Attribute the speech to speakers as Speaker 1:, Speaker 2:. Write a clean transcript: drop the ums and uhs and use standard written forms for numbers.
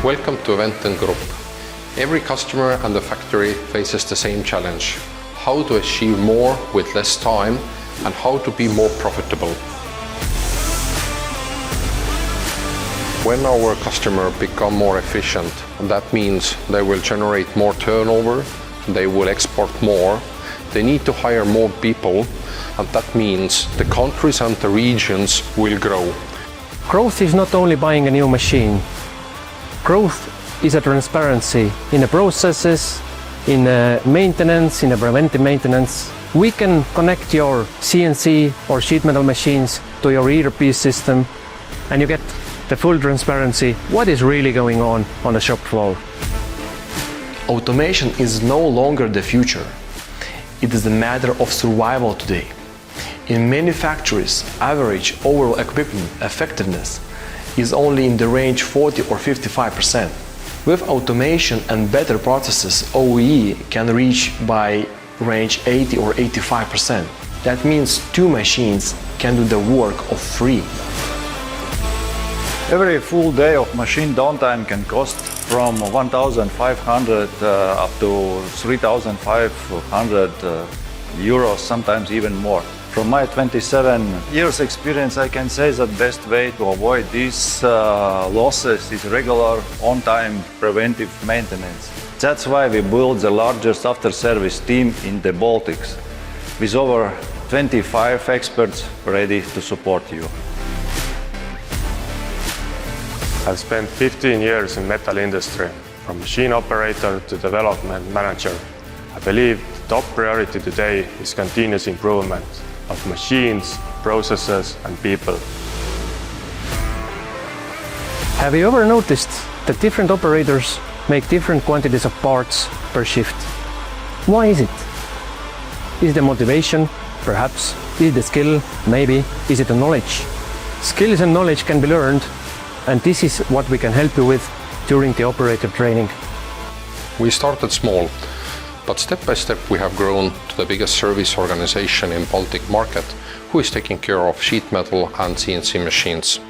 Speaker 1: Welcome to Venten Group. Every customer and the factory faces the same challenge: how to achieve more with less time and how to be more profitable. When our customer become more efficient, that means they will generate more turnover, they will export more, they need to hire more people, and that means the countries and the regions will grow.
Speaker 2: Growth is not only buying a new machine. Growth is a transparency in the processes, in maintenance, in the preventive maintenance. We can connect your CNC or sheet metal machines to your ERP system, and you get the full transparency what is really going on the shop floor.
Speaker 3: Automation is no longer the future. It is a matter of survival today. In many factories, average overall equipment effectiveness is only in the range 40 or 55%. With automation and better processes, OEE can reach by range 80 or 85%. That means 2 machines can do the work of 3.
Speaker 4: Every full day of machine downtime can cost from 1,500 up to 3,500 euros, sometimes even more. From my 27 years experience, I can say that the best way to avoid these losses is regular, on-time preventive maintenance. That's why we built the largest after-service team in the Baltics, with over 25 experts ready to support you.
Speaker 5: I've spent 15 years in metal industry, from machine operator to development manager. I believe the top priority today is continuous improvement of machines, processes and people.
Speaker 2: Have you ever noticed that different operators make different quantities of parts per shift? Why is it? Is it the motivation? Perhaps. Is it the skill? Maybe. Is it the knowledge? Skills and knowledge can be learned, and this is what we can help you with during the operator training.
Speaker 1: We started small, but step by step we have grown to the biggest service organization in Baltic market, who is taking care of sheet metal and CNC machines.